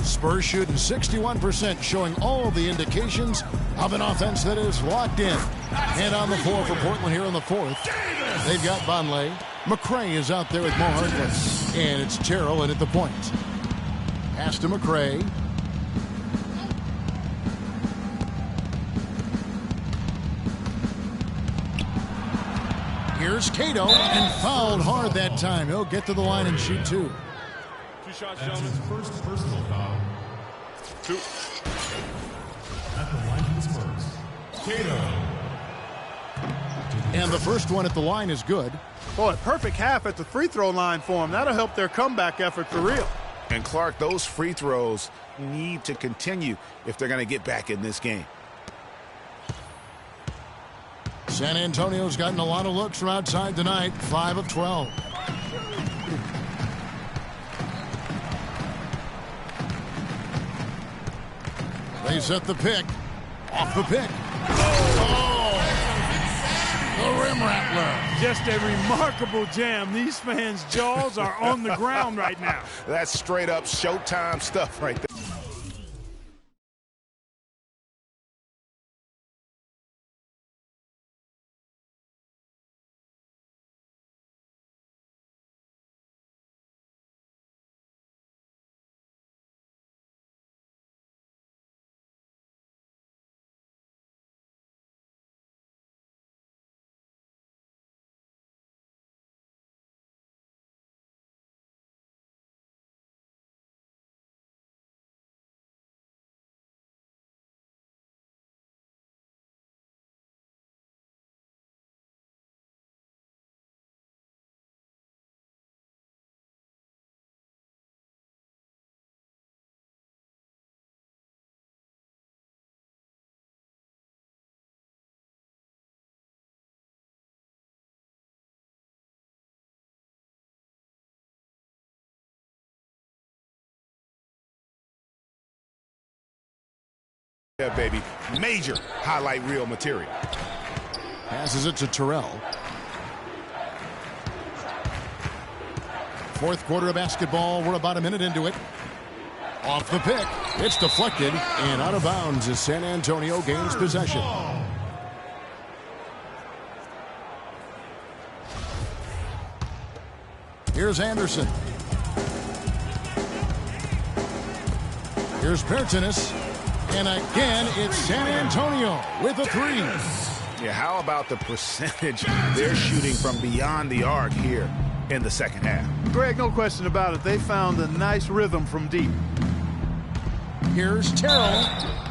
Spurs shooting 61%, showing all the indications of an offense that is locked in. And on the floor for Portland here in the fourth, they've got Vonleh. McRae is out there with Mo Harkless. And it's Terrell in at the point. Pass to McRae. Here's Cato, and fouled hard that time. He'll get to the line and shoot two. 2 shots, gentlemen. First personal foul. 2. At the line for the Spurs. Cato. And the first one at the line is good. Boy, perfect half at the free throw line for them. That'll help their comeback effort for real. And Clark, those free throws need to continue if they're going to get back in this game. San Antonio's gotten a lot of looks from outside tonight. 5 of 12. They set the pick. Off the pick. Oh! The rim rattler. Just a remarkable jam. These fans' jaws are on the ground right now. That's straight up Showtime stuff right there. Yeah, baby. Major highlight reel material. Passes it to Terrell. Fourth quarter of basketball. We're about a minute into it. Off the pick. It's deflected and out of bounds as San Antonio gains possession. Here's Anderson. Here's Pertinis. And again, it's San Antonio with a three. Yeah, how about the percentage they're shooting from beyond the arc here in the second half? Greg, no question about it. They found a nice rhythm from deep. Here's Terrell.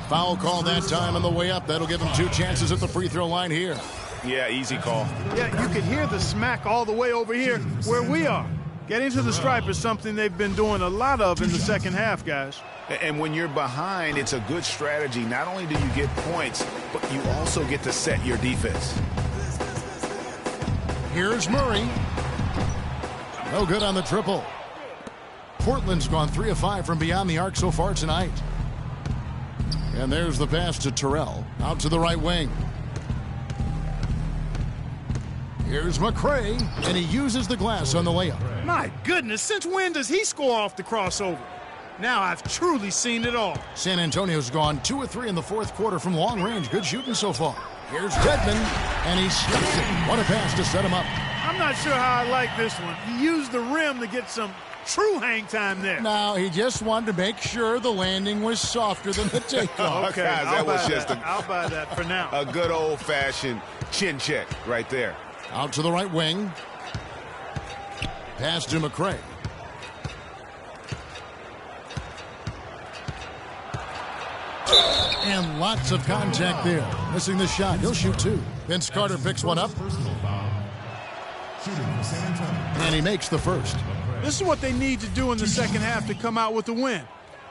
Foul call that time on the way up. That'll give him 2 chances at the free throw line here. Yeah, easy call. Yeah, you could hear the smack all the way over here where we are. Getting to the stripe is something they've been doing a lot of in the second half, guys. And when you're behind, it's a good strategy. Not only do you get points, but you also get to set your defense. Here's Murray. No good on the triple. Portland's gone 3 of 5 from beyond the arc so far tonight. And there's the pass to Terrell. Out to the right wing. Here's McRae, and he uses the glass on the layup. My goodness, since when does he score off the crossover? Now I've truly seen it all. San Antonio's gone 2 of 3 in the fourth quarter from long range. Good shooting so far. Here's Dedmon, and he stuffs it. What a pass to set him up. I'm not sure how I like this one. He used the rim to get some true hang time there. No, he just wanted to make sure the landing was softer than the takeoff. Okay, guys, I'll buy that for now. A good old-fashioned chin check right there. Out to the right wing. Pass to McRae. And lots of contact there. Missing the shot. He'll shoot 2. Vince Carter picks one up. And he makes the first. This is what they need to do in the second half to come out with the win.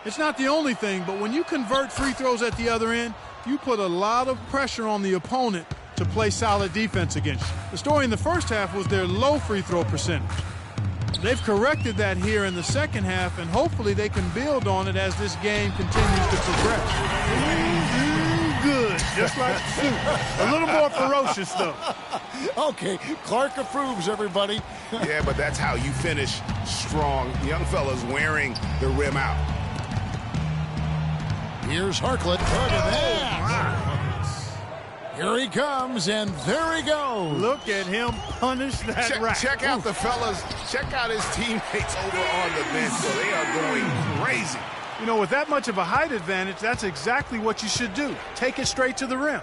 It's not the only thing, but when you convert free throws at the other end, you put a lot of pressure on the opponent to play solid defense against you. The story in the first half was their low free throw percentage. They've corrected that here in the second half, and hopefully they can build on it as this game continues to progress. Good, just like soup. A little more ferocious, though. Okay, Clark approves, everybody. Yeah, but that's how you finish strong. The young fella's wearing the rim out. Here's Harkless. Look at that. Here he comes, and there he goes. Look at him punish that rack. Check out the fellas. Check out his teammates over on the bench. So they are going crazy. You know, with that much of a height advantage, that's exactly what you should do. Take it straight to the rim.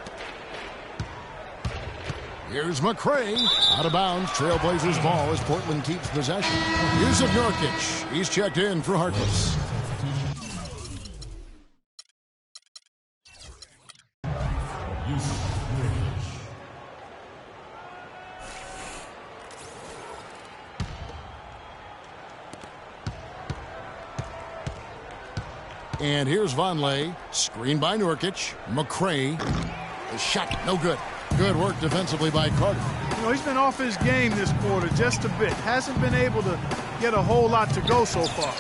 Here's McCray. Out of bounds. Trailblazers ball as Portland keeps possession. Here's Nurkic. He's checked in for Harkless. And here's Vonleh, screened by Nurkic. McCray, the shot, no good. Good work defensively by Carter. You know, he's been off his game this quarter just a bit. Hasn't been able to get a whole lot to go so far.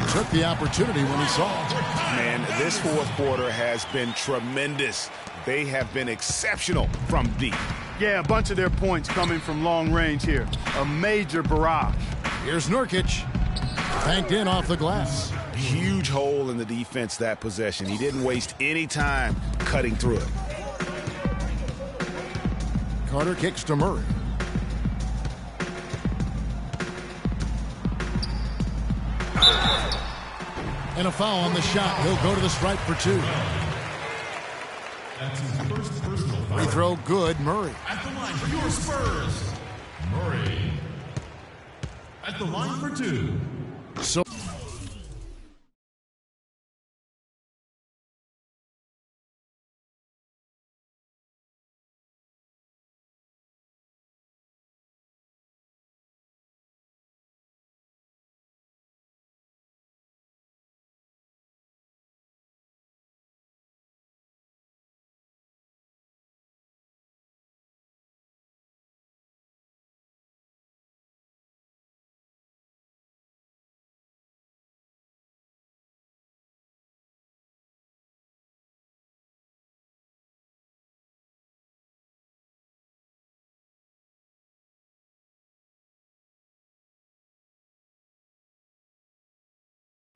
Took the opportunity when he saw it. Man, this fourth quarter has been tremendous. They have been exceptional from deep. Yeah, a bunch of their points coming from long range here. A major barrage. Here's Nurkic, banked in off the glass. Huge hole in the defense that possession. He didn't waste any time cutting through it. Carter kicks to Murray. And a foul on the shot. He'll go to the stripe for two. That's his first personal foul. Free throw good, Murray. At the line for your Spurs, Murray. At the line for two. So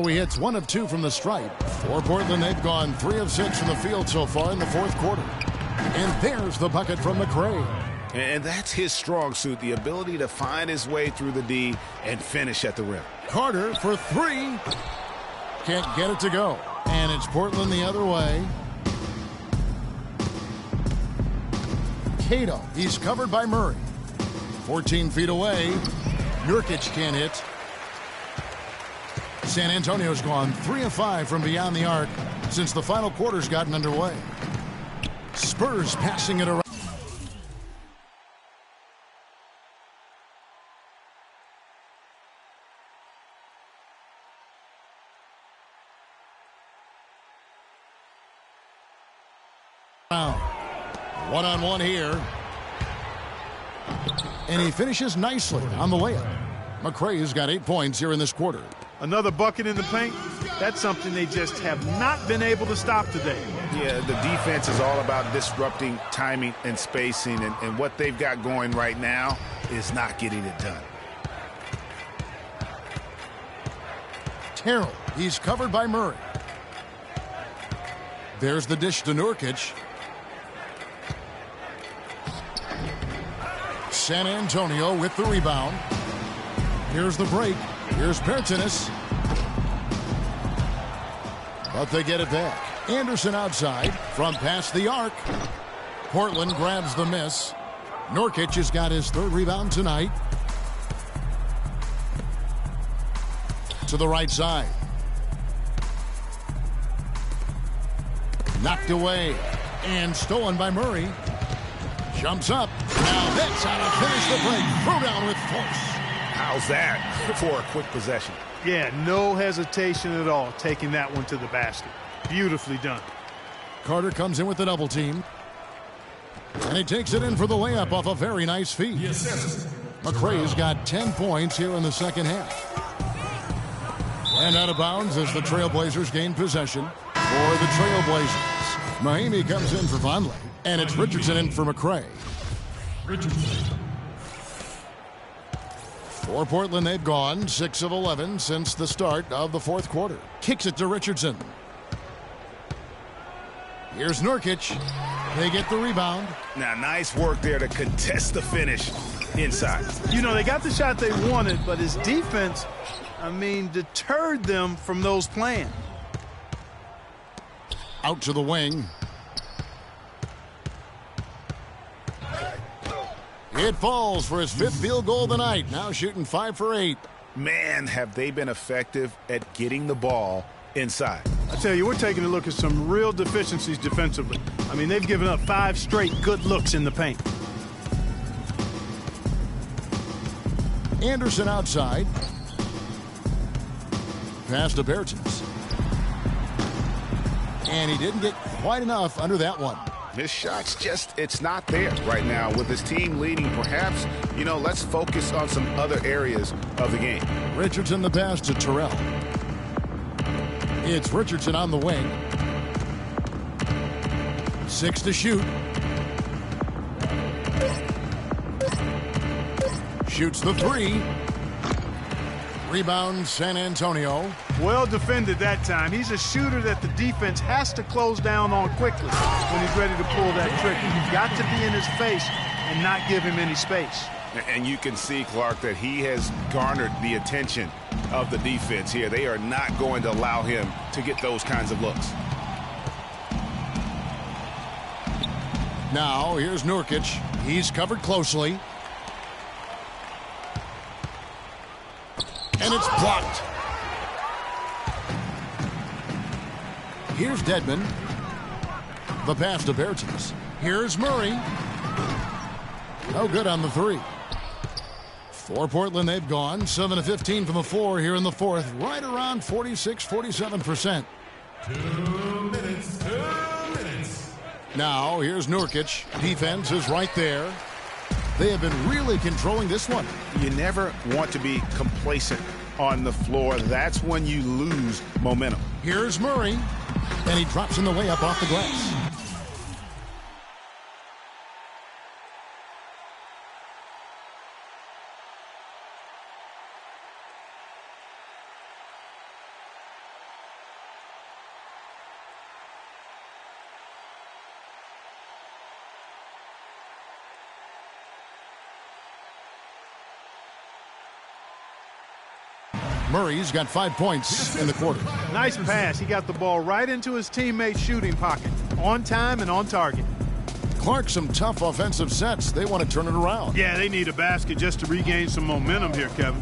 he hits 1 of 2 from the stripe. For Portland, they've gone 3 of 6 from the field so far in the fourth quarter. And there's the bucket from McCray. And that's his strong suit, the ability to find his way through the D and finish at the rim. Carter for 3. Can't get it to go. And it's Portland the other way. Cato, he's covered by Murray. 14 feet away. Nurkic can't hit. San Antonio's gone 3 of 5 from beyond the arc since the final quarter's gotten underway. Spurs passing it around. One-on-one here. And he finishes nicely on the layup. McCray's got 8 points here in this quarter. Another bucket in the paint. That's something they just have not been able to stop today. Yeah, the defense is all about disrupting timing and spacing, and what they've got going right now is not getting it done. Terrell, he's covered by Murray. There's the dish to Nurkic. San Antonio with the rebound. Here's the break. Here's Bertines. But they get it back. Anderson outside from past the arc. Portland grabs the miss. Nurkic has got his 3rd rebound tonight. To the right side. Knocked away and stolen by Murray. Jumps up. Now hits how to finish the break. Throw down with force. How's that for a quick possession? Yeah, no hesitation at all taking that one to the basket. Beautifully done. Carter comes in with the double team. And he takes it in for the layup off a very nice feed. McRae's got 10 points here in the second half. And out of bounds as the Trailblazers gain possession for the Trailblazers. Mahimi comes in for Vonleh. And it's Richardson in for McRae. For Portland, they've gone 6 of 11 since the start of the fourth quarter. Kicks it to Richardson. Here's Nurkic. They get the rebound. Now, nice work there to contest the finish inside. You know, they got the shot they wanted, but his defense, deterred them from those plans. Out to the wing. It falls for his 5th field goal of the night. Now shooting 5 for 8. Man, have they been effective at getting the ball inside. I tell you, we're taking a look at some real deficiencies defensively. They've given up 5 straight good looks in the paint. Anderson outside. Pass to Bertens. And he didn't get quite enough under that one. His shot's it's not there right now. With his team leading, perhaps, let's focus on some other areas of the game. Richardson the pass to Terrell. It's Richardson on the wing. 6 to shoot. Shoots the 3. Rebound, San Antonio. Well defended that time. He's a shooter that the defense has to close down on quickly when he's ready to pull that trigger. You've got to be in his face and not give him any space. And you can see, Clark, that he has garnered the attention of the defense here. They are not going to allow him to get those kinds of looks. Now, here's Nurkic. He's covered closely. And it's blocked. Here's Dedmon. The pass to Bertens. Here's Murray. No good on the 3. For Portland, they've gone 7 of 15 from the floor here in the fourth. Right around 46-47%. 2 minutes. 2 minutes. Now, here's Nurkic. Defense is right there. They have been really controlling this one. You never want to be complacent on the floor. That's when you lose momentum. Here's Murray, and he drops in the layup off the glass. Murray's got 5 points in the quarter. Nice pass. He got the ball right into his teammate's shooting pocket. On time and on target. Clark, some tough offensive sets. They want to turn it around. Yeah, they need a basket just to regain some momentum here, Kevin.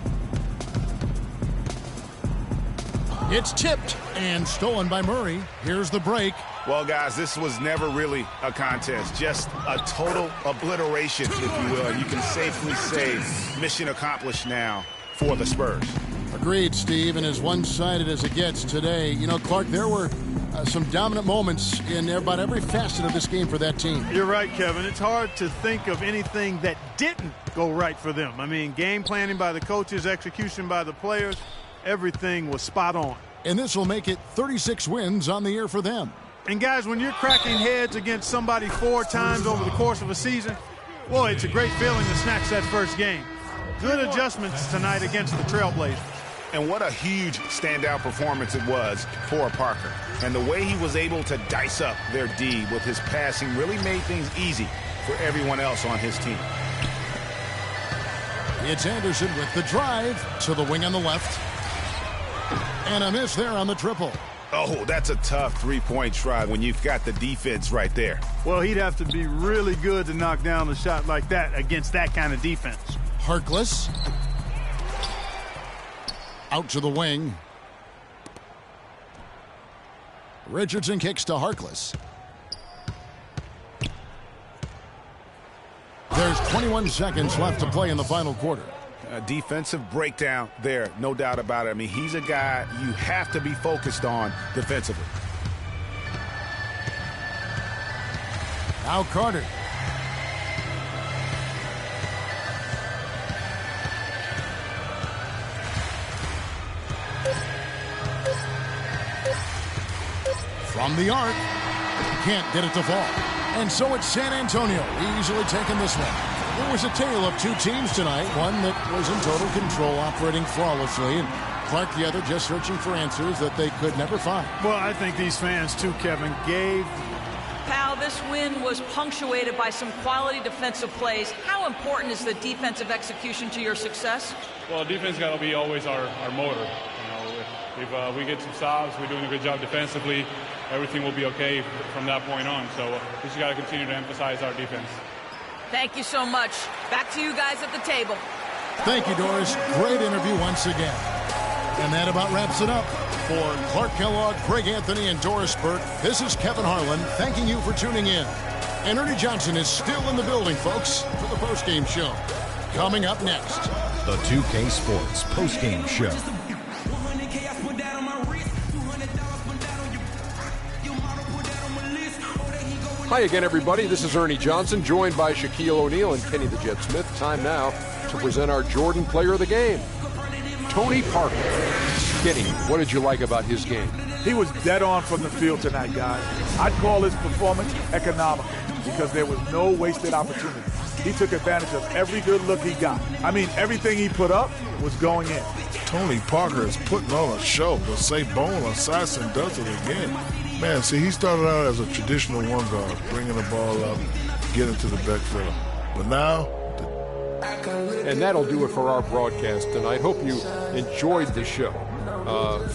It's tipped and stolen by Murray. Here's the break. Well, guys, this was never really a contest. Just a total obliteration, if you will. And you can safely say mission accomplished now for the Spurs. Agreed, Steve, and as one-sided as it gets today. Clark, there were some dominant moments in about every facet of this game for that team. You're right, Kevin. It's hard to think of anything that didn't go right for them. Game planning by the coaches, execution by the players, everything was spot on. And this will make it 36 wins on the year for them. And, guys, when you're cracking heads against somebody 4 times over the course of a season, boy, it's a great feeling to snatch that first game. Good adjustments tonight against the Trailblazers. And what a huge standout performance it was for Parker. And the way he was able to dice up their D with his passing really made things easy for everyone else on his team. It's Anderson with the drive to the wing on the left. And a miss there on the triple. Oh, that's a tough three-point try when you've got the defense right there. Well, he'd have to be really good to knock down a shot like that against that kind of defense. Harkless. Out to the wing. Richardson kicks to Harkless. There's 21 seconds left to play in the final quarter. A defensive breakdown there, no doubt about it. I mean, he's a guy you have to be focused on defensively. Now Carter. From the arc. Can't get it to fall. And so it's San Antonio easily taking this one. It was a tale of two teams tonight. One that was in total control, operating flawlessly, and Clark the other just searching for answers that they could never find. Well, I think these fans too, Kevin, gave. Pal, this win was punctuated by some quality defensive plays. How important is the defensive execution to your success? Well, defense got to be always our motor. If we get some stops, we're doing a good job defensively, everything will be okay from that point on. So we just got to continue to emphasize our defense. Thank you so much. Back to you guys at the table. Thank you, Doris. Great interview once again. And that about wraps it up. For Clark Kellogg, Greg Anthony, and Doris Burke, this is Kevin Harlan thanking you for tuning in. And Ernie Johnson is still in the building, folks, for the postgame show. Coming up next, the 2K Sports postgame show. Hi again, everybody. This is Ernie Johnson, joined by Shaquille O'Neal and Kenny the Jet Smith. Time now to present our Jordan Player of the Game, Tony Parker. Kenny, what did you like about his game? He was dead on from the field tonight, guys. I'd call his performance economical because there was no wasted opportunity. He took advantage of every good look he got. I mean, everything he put up was going in. Tony Parker is putting on a show, but say Bone Assassin does it again. Man, see, he started out as a traditional one guard, bringing the ball up, getting to the backfield. But now... And that'll do it for our broadcast tonight. Hope you enjoyed the show.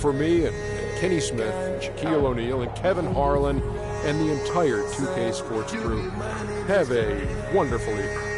For me and Kenny Smith, and Shaquille O'Neal, and Kevin Harlan, and the entire 2K Sports crew, have a wonderful evening.